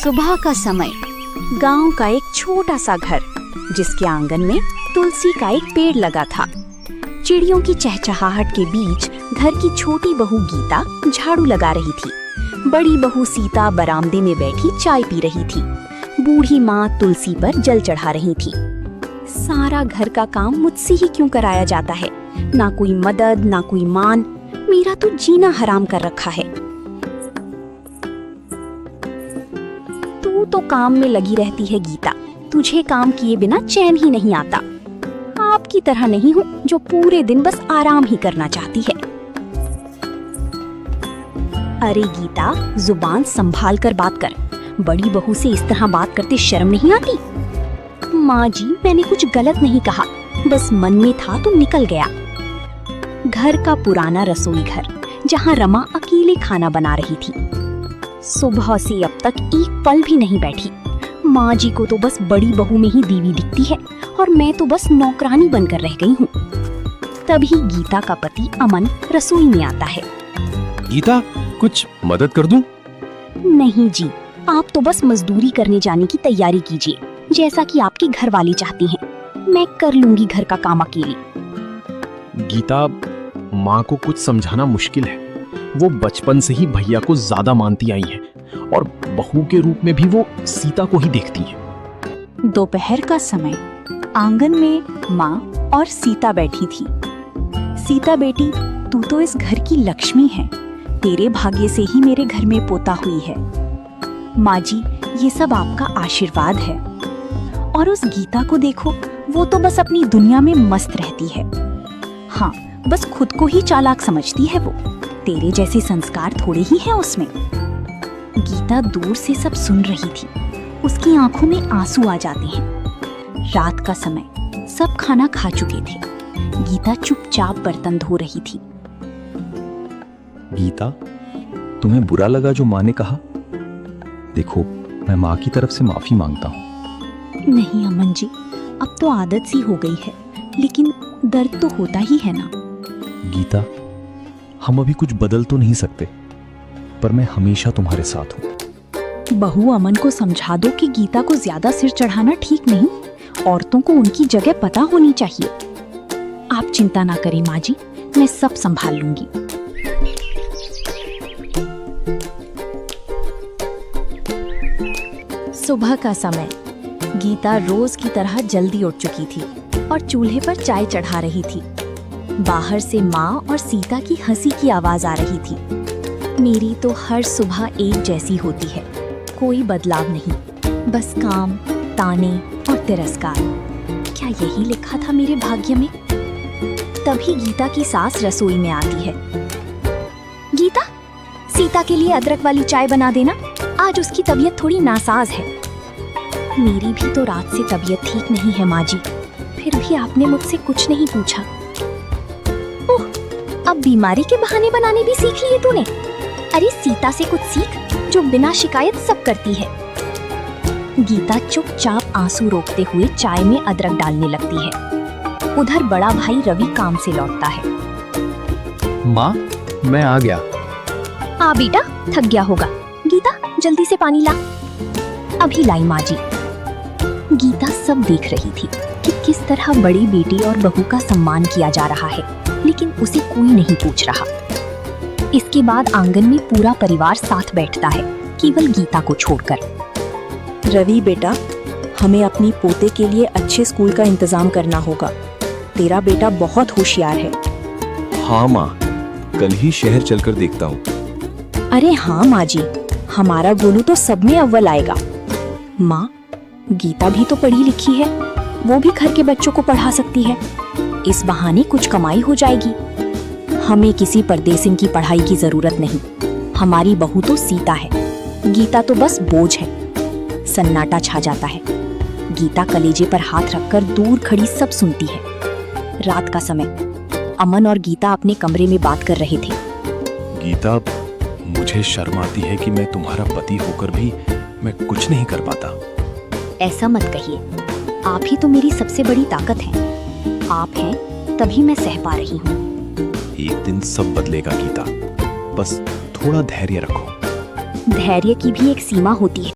सुबह का समय, गांव का एक छोटा सा घर जिसके आंगन में तुलसी का एक पेड़ लगा था। चिड़ियों की चहचहाहट के बीच घर की छोटी बहू गीता झाड़ू लगा रही थी। बड़ी बहू सीता बरामदे में बैठी चाय पी रही थी। बूढ़ी माँ तुलसी पर जल चढ़ा रही थी। सारा घर का काम मुझसे ही क्यों कराया जाता है? ना कोई मदद, ना कोई मान। मेरा तो जीना हराम कर रखा है। तू तो काम में लगी रहती है गीता। तुझे काम किए बिना चैन ही नहीं आता। आपकी तरह नहीं हूँ जो पूरे दिन बस आराम ही करना चाहती है। अरे गीता, जुबान संभाल कर बात कर। बड़ी बहू से इस तरह बात करते शर्म नहीं आती? माँ जी, मैंने कुछ गलत नहीं कहा, बस मन में था तो निकल गया। घर का पुराना रसोई घर जहाँ रमा अकेले खाना बना रही थी। सुबह से अब तक एक पल भी नहीं बैठी। माँ जी को तो बस बड़ी बहू में ही दीवी दिखती है और मैं तो बस नौकरानी बनकर रह गई हूँ। तभी गीता का पति अमन रसोई में आता है। गीता, कुछ मदद कर दूं? नहीं जी, आप तो बस मजदूरी करने जाने की तैयारी कीजिए, जैसा कि आपकी घरवाली चाहती हैं। मैं कर लूंगी घर का काम अकेली। गीता, माँ को कुछ समझाना मुश्किल है। वो बचपन से ही भैया को ज्यादा मानती आई हैं और बहू के रूप में भी वो सीता को ही देखती हैं। दोपहर का समय, आंगन में माँ और सीता बैठी थी। सीता बेटी, तू तो इस घर की लक्ष्मी है। तेरे भाग्य से ही मेरे घर में पोता हुई है। माँ जी, ये सब आपका आशीर्वाद है। और उस गीता को देखो, वो तो बस अपनी दुनिया में मस्त रहती है। हाँ, बस खुद को ही चालाक समझती है वो। तेरे जैसे संस्कार थोड़े ही हैं उसमें। गीता दूर से सब सुन रही थी। उसकी आंखों में आंसू आ जाते हैं। रात का समय, सब खाना खा चुके थे। गीता चुपचाप बर्तन धो रही थी। गीता, तुम्हें बुरा लगा जो माँ ने कहा? देखो, मैं माँ की तरफ से माफी मांगता हूँ। नहीं अमन जी, अब तो आदत सी हो गई है, लेकिन दर्द तो होता ही है ना। गीता, हम अभी कुछ बदल तो नहीं सकते, पर मैं हमेशा तुम्हारे साथ हूँ। बहू अमन को समझा दो कि गीता को ज्यादा सिर चढ़ाना ठीक नहीं। औरतों को उनकी जगह पता होनी चाहिए। आप चिंता ना करें माँ जी, मैं सब संभाल लूंगी। सुबह का समय, गीता रोज की तरह जल्दी उठ चुकी थी और चूल्हे पर चाय चढ़ा रही थी। बाहर से माँ और सीता की हंसी की आवाज आ रही थी। मेरी तो हर सुबह एक जैसी होती है, कोई बदलाव नहीं, बस काम, ताने और तिरस्कार। क्या यही लिखा था मेरे भाग्य में? तभी गीता की सास रसोई में आती है। गीता, सीता के लिए अदरक वाली चाय बना देना, आज उसकी तबीयत थोड़ी नासाज है। मेरी भी तो रात से तबीयत ठीक नहीं है माँ जी, फिर भी आपने मुझसे कुछ नहीं पूछा। ओह, अब बीमारी के बहाने बनाने भी सीख लिए तूने। अरे सीता से कुछ सीख, जो बिना शिकायत सब करती है। गीता चुपचाप आंसू रोकते हुए चाय में अदरक डालने लगती है। उधर बड़ा भाई रवि काम से लौटता है। माँ, मैं आ गया। आ बेटा, थक गया होगा। गीता, जल्दी से पानी ला। अभी लाई माँ जी। गीता सब देख रही थी कि किस तरह बड़ी बेटी और बहू का सम्मान किया जा रहा है, लेकिन उसे कोई नहीं पूछ रहा। इसके बाद आंगन में पूरा परिवार साथ बैठता है, केवल गीता को छोड़कर। रवि बेटा, हमें अपनी पोते के लिए अच्छे स्कूल का इंतजाम करना होगा। तेरा बेटा बहुत होशियार है। हाँ माँ, कल ही शहर चलकर देखता हूँ। अरे हाँ माँ जी, हमारा गोलू तो सब में अव्वल आएगा। माँ, गीता भी तो पढ़ी लिखी है, वो भी घर के बच्चों को पढ़ा सकती है। इस बहाने कुछ कमाई हो जाएगी। हमें किसी परदेसिन की पढ़ाई की जरूरत नहीं। हमारी बहू तो सीता है, गीता तो बस बोझ है। सन्नाटा छा जाता है। गीता कलेजे पर हाथ रखकर दूर खड़ी सब सुनती है। रात का समय, अमन और गीता अपने कमरे में बात कर रहे थे। गीता, मुझे शर्म आती है कि मैं तुम्हारा पति होकर भी मैं कुछ नहीं कर पाता। ऐसा मत कहिए, आप ही तो मेरी सबसे बड़ी ताकत हैं। आप हैं तभी मैं सह पा रही हूँ। एक दिन सब बदलेगा गीता, बस थोड़ा धैर्य रखो। धैर्य की भी एक सीमा होती है।